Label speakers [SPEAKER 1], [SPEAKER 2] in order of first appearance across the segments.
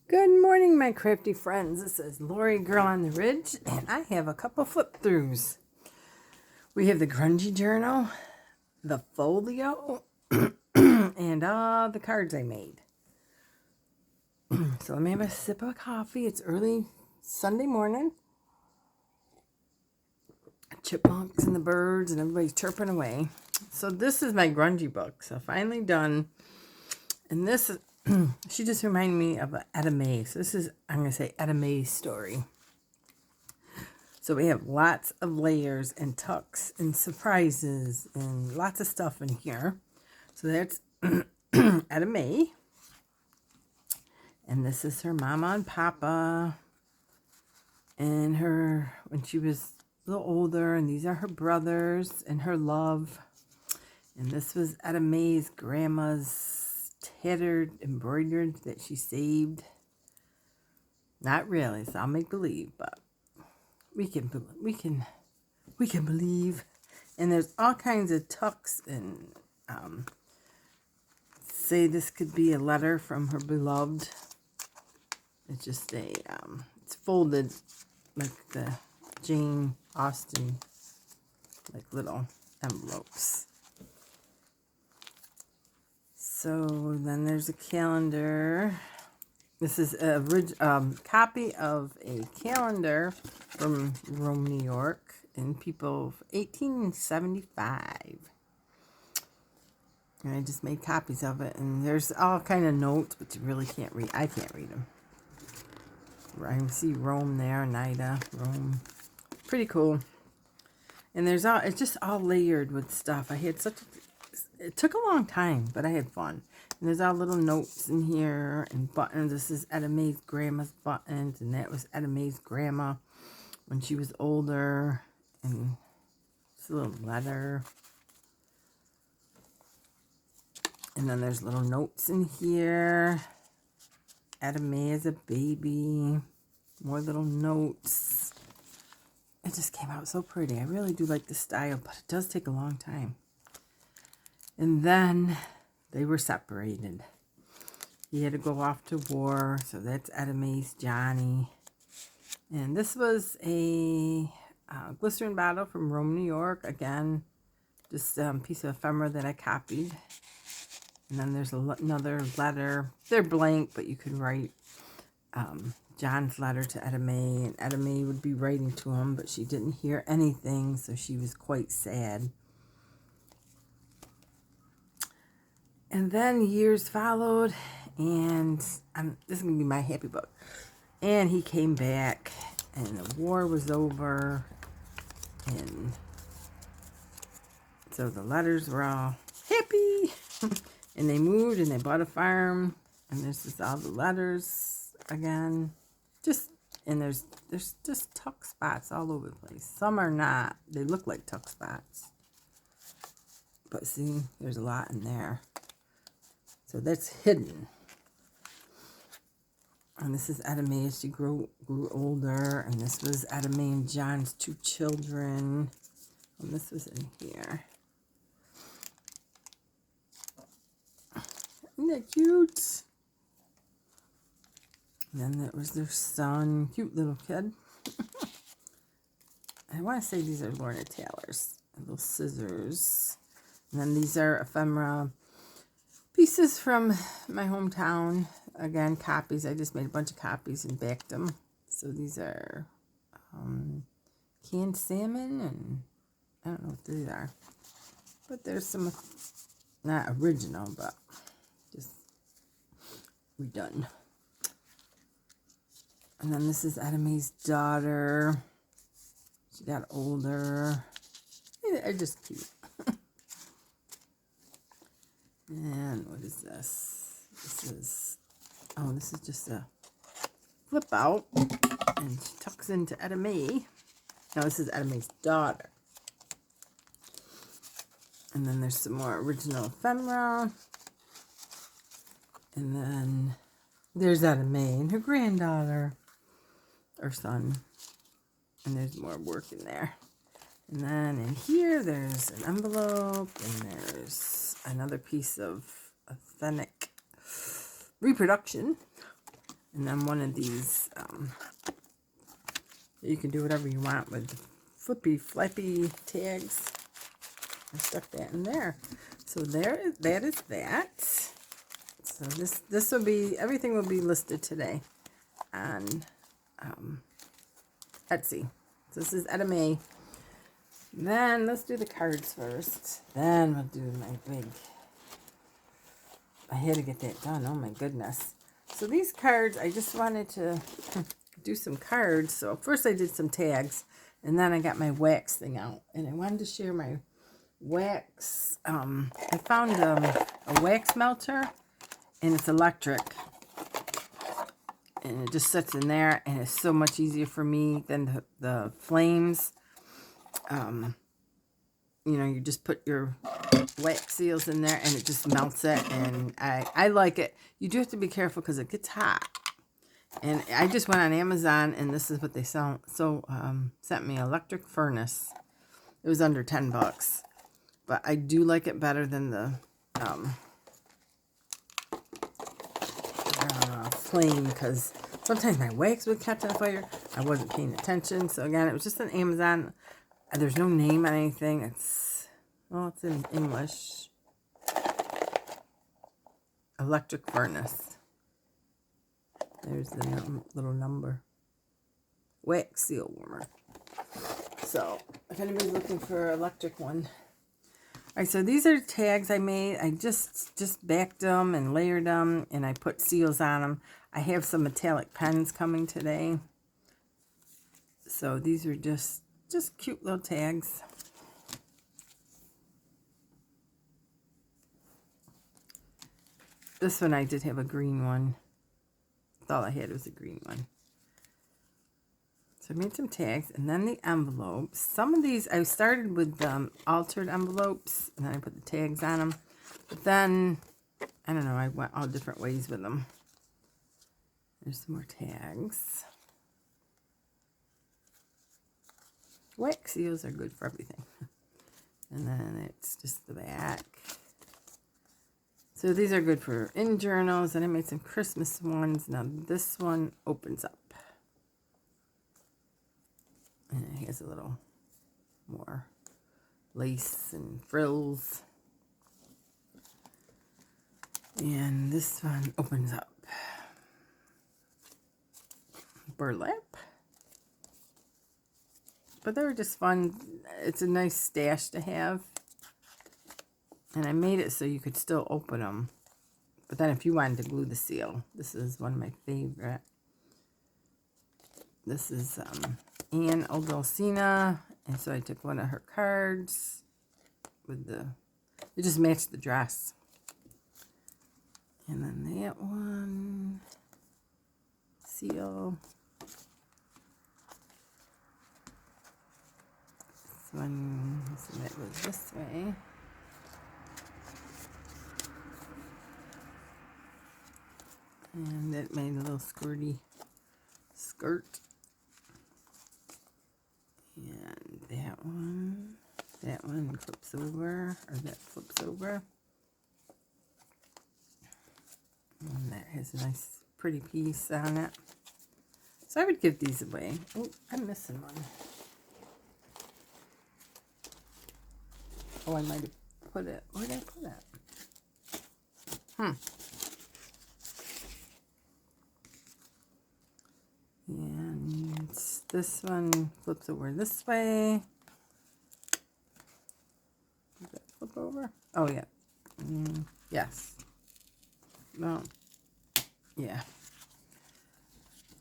[SPEAKER 1] Good morning, my crafty friends. This is Lori Girl on the Ridge, and I have a couple flip throughs. We have the Grungy journal, the Folio, and all the cards I made. So let me have a sip of coffee. It's early Sunday morning. Chipmunks and the birds and everybody's chirping away. So this is my Grungy book. So finally done. And this is she just reminded me of day.My. So this is, I'm going to say, day.My's story. So we have lots of layers and tucks and surprises and lots of stuff in here. So that's day.My. And this is her mama and papa. And her, when she was a little older. And these are her brothers and her love. And this was day.My's grandma's tattered embroidered that she saved. Not really, so I'll make believe, but we can believe. And there's all kinds of tucks and say this could be a letter from her beloved. It's just a it's folded like the Jane Austen, like little envelopes. So then there's a calendar. This is a copy of a calendar from Rome, New York, in people 1875. And I just made copies of it. And there's all kind of notes, but you really can't read. I can't read them. I see Rome there, Nida, Rome. Pretty cool. And there's all, it's just all layered with stuff. I had such a, it took a long time, but I had fun. And there's all little notes in here and buttons. This is day.My's grandma's buttons, and that was day.My's grandma when she was older. And it's a little letter. And then there's little notes in here. day.My as a baby. More little notes. It just came out so pretty. I really do like the style, but it does take a long time. And then they were separated. He had to go off to war, so that's day.My's Johnny. And this was a glycerin bottle from Rome, New York. Again, just a piece of ephemera that I copied. And then there's another letter. They're blank, but you could write John's letter to day.My. And day.My would be writing to him, but she didn't hear anything, so she was quite sad. And then years followed, and this is going to be my happy book. And he came back, and the war was over, and so the letters were all happy. And they moved, and they bought a farm, and this is all the letters again. And there's just tuck spots all over the place. Some are not. They look like tuck spots. But see, there's a lot in there. So that's hidden. And this is day.My as she grew older. And this was day.My and John's 2 children. And this was in here. Isn't that cute? And then there was their son. Cute little kid. I want to say these are Lorna Taylor's. Little scissors. And then these are ephemera pieces from my hometown. Again, copies. I just made a bunch of copies and backed them. So these are canned salmon, and I don't know what these are. But there's some, not original, but just redone. And then this is day.My's daughter. She got older. They're just cute. And what is this? This is just a flip out. And she tucks into day.My. Now this is day.My's daughter. And then there's some more original ephemera. And then there's day.My and her granddaughter. Or son. And there's more work in there. And then in here there's an envelope. And there's another piece of authentic reproduction And then one of these, you can do whatever you want with flippy, flappy tags. I stuck that in there. So that is that. So this will be, everything will be listed today on Etsy. So this is day.My. Then let's do the cards first. Then we'll do my big, I had to get that done. Oh my goodness. So these cards, I just wanted to do some cards. So first I did some tags, and then I got my wax thing out, and I wanted to share my wax. I found a wax melter, and it's electric, and it just sits in there, and it's so much easier for me than the flames. You know, you just put your wax seals in there and it just melts it, and I like it. You do have to be careful because it gets hot. And I just went on Amazon, and this is what they sell. So sent me electric furnace. It was under $10, but I do like it better than the flame, because sometimes my wax would catch on fire. I wasn't paying attention. So again, it was just on Amazon. There's no name on anything. It's in English. Electric furnace. There's the little number. Wax seal warmer. So, if anybody's looking for an electric one. Alright, so these are tags I made. I just backed them and layered them, and I put seals on them. I have some metallic pens coming today. So these are just cute little tags. This one I did have a green one. All I had was a green one. So I made some tags, and then the envelopes. Some of these, I started with altered envelopes, and then I put the tags on them. But then, I don't know, I went all different ways with them. There's some more tags. Wax seals are good for everything. And then it's just the back. So these are good for in journals, and I made some Christmas ones. Now this one opens up. And it has a little more lace and frills. And this one opens up. Burlap. But they were just fun. It's a nice stash to have. And I made it so you could still open them. But then if you wanted to glue the seal, this is one of my favorite. This is Anne Odolcina. And so I took one of her cards with it just matched the dress. And then that one, seal. This one, so that goes this way. And it made a little squirty skirt. And that one flips over, or that flips over. And that has a nice pretty piece on it. So I would give these away. Oh, I'm missing one. Oh, I might have put it. Where did I put it? And this one flips over this way. Does that flip over? Oh, yeah. Yes. No. Yeah.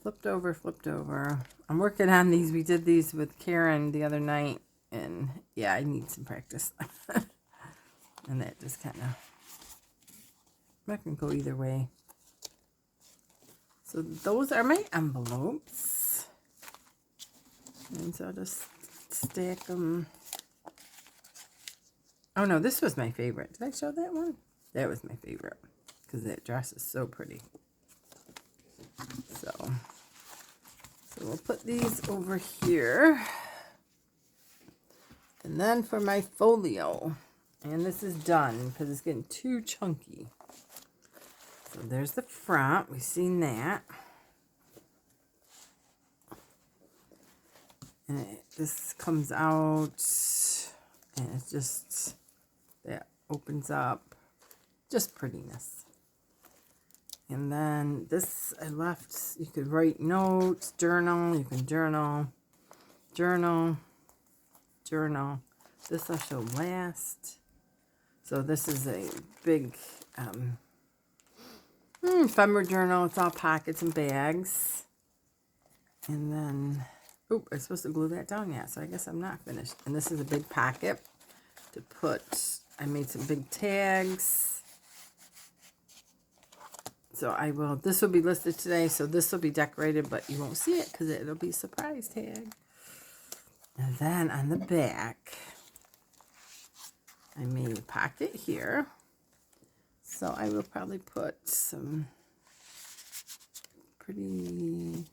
[SPEAKER 1] Flipped over. I'm working on these. We did these with Karen the other night. And, yeah, I need some practice. And that just kind of... That can go either way. So those are my envelopes. And so I'll just stack them. Oh no, this was my favorite. Did I show that one? That was my favorite. Because that dress is so pretty. So we'll put these over here. And then for my folio. And this is done because it's getting too chunky. So there's the front. We've seen that. And this comes out, and it's just, that opens up. Just prettiness. And then this I left, you could write notes, journal, you can journal, journal, journal. This I'll show last. So this is a big ephemera journal. It's all pockets and bags. And then, oh, I'm supposed to glue that down yet, so I guess I'm not finished. And this is a big pocket to put, I made some big tags. So I will, this will be listed today, so this will be decorated, but you won't see it because it'll be a surprise tag. And then on the back, I made a pocket here. So I will probably put some pretty,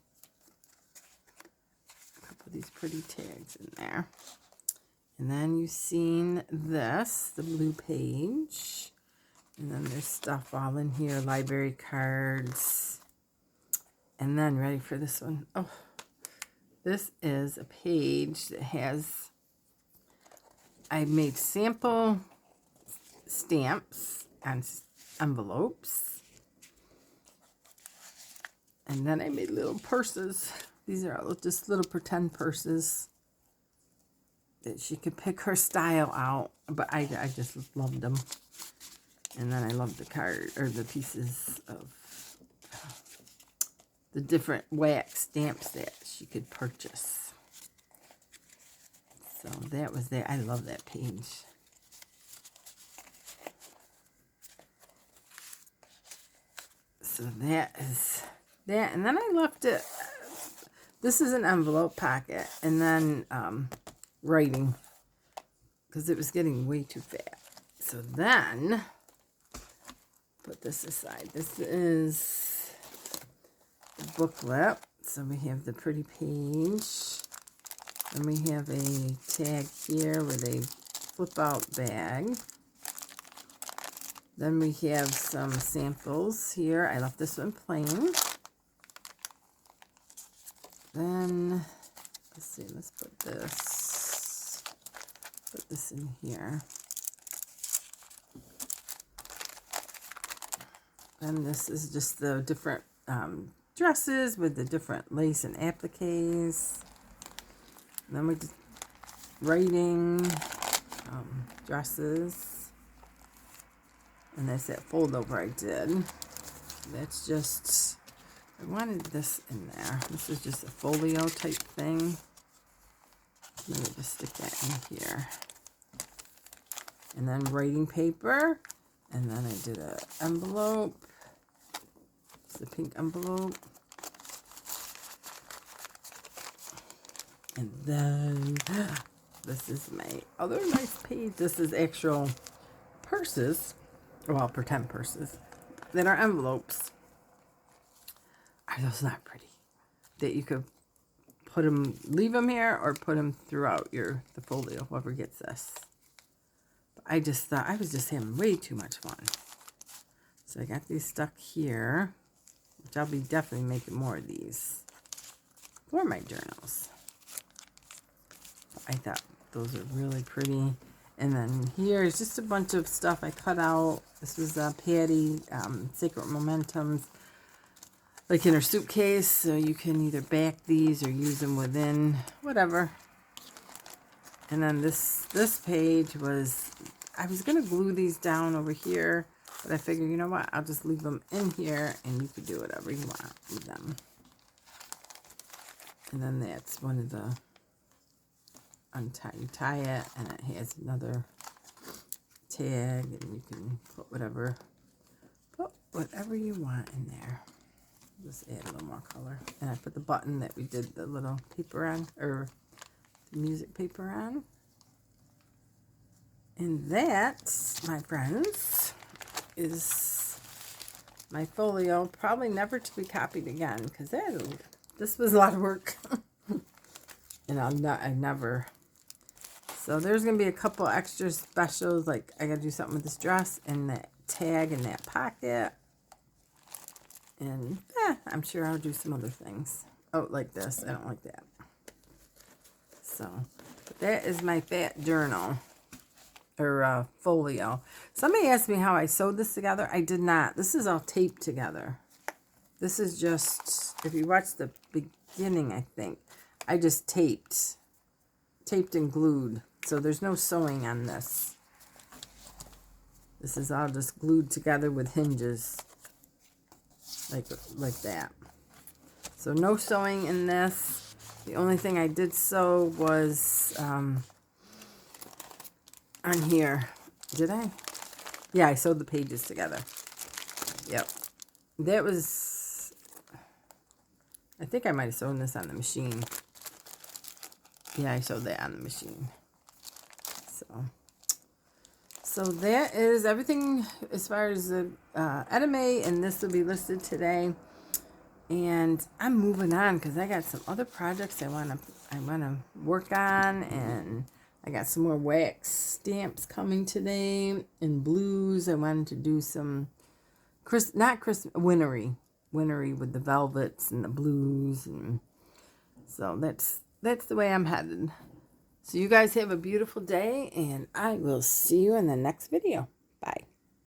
[SPEAKER 1] a couple of these pretty tags in there. And then you've seen this, the blue page. And then there's stuff all in here, library cards. And then, ready for this one? Oh, this is a page that has, I made sample stamps and envelopes. And then I made little purses. These are all just little pretend purses that she could pick her style out. But I just loved them. And then I love the card, or the pieces of the different wax stamps that she could purchase. So that was that. I love that page. So that is that. And then I left it. This is an envelope pocket. And then writing. Because it was getting way too fat. So then, put this aside. This is the booklet. So we have the pretty page. And we have a tag here with a flip out bag. Then we have some samples here. I left this one plain. Then, let's see, let's put this in here. And this is just the different dresses with the different lace and appliques. And then we just writing dresses. And that's that fold over I did. That's just, I wanted this in there. This is just a folio type thing. Let me just stick that in here. And then writing paper. And then I did an envelope. It's a pink envelope. And then this is my other nice page. This is actual purses. Well, pretend purses that are envelopes. Are those not pretty? That you could put them, leave them here, or put them throughout the folio, whoever gets this. But I just thought I was just having way too much fun. So I got these stuck here, which I'll be definitely making more of these for my journals. I thought those are really pretty. And then here is just a bunch of stuff I cut out. This was Patty, Sacred Momentums, like in her suitcase. So you can either back these or use them within, whatever. And then this page was, I was going to glue these down over here. But I figured, you know what, I'll just leave them in here and you can do whatever you want with them. And then that's one of the you tie it, and it has another tag, and you can put whatever you want in there. Just add a little more color. And I put the button that we did the little paper on, or the music paper on. And that, my friends, is my folio. Probably never to be copied again, because this was a lot of work. And I never. So there's going to be a couple extra specials, like I got to do something with this dress and that tag and that pocket. And I'm sure I'll do some other things. Oh, like this. I don't like that. So that is my fat journal, or folio. Somebody asked me how I sewed this together. I did not. This is all taped together. This is just, if you watch the beginning, I think, I just taped and glued. So there's no sewing on this. This is all just glued together with hinges, like that. So no sewing in this. The only thing I did sew was on here. Did I? Yeah, I sewed the pages together. Yep. That was, I think I might have sewn this on the machine. Yeah, I sewed that on the machine. So that is everything as far as the done.It, and this will be listed today. And I'm moving on because I got some other projects I wanna work on, and I got some more wax stamps coming today and blues. I wanted to do some wintry with the velvets and the blues, and so that's the way I'm headed. So you guys have a beautiful day, and I will see you in the next video. Bye.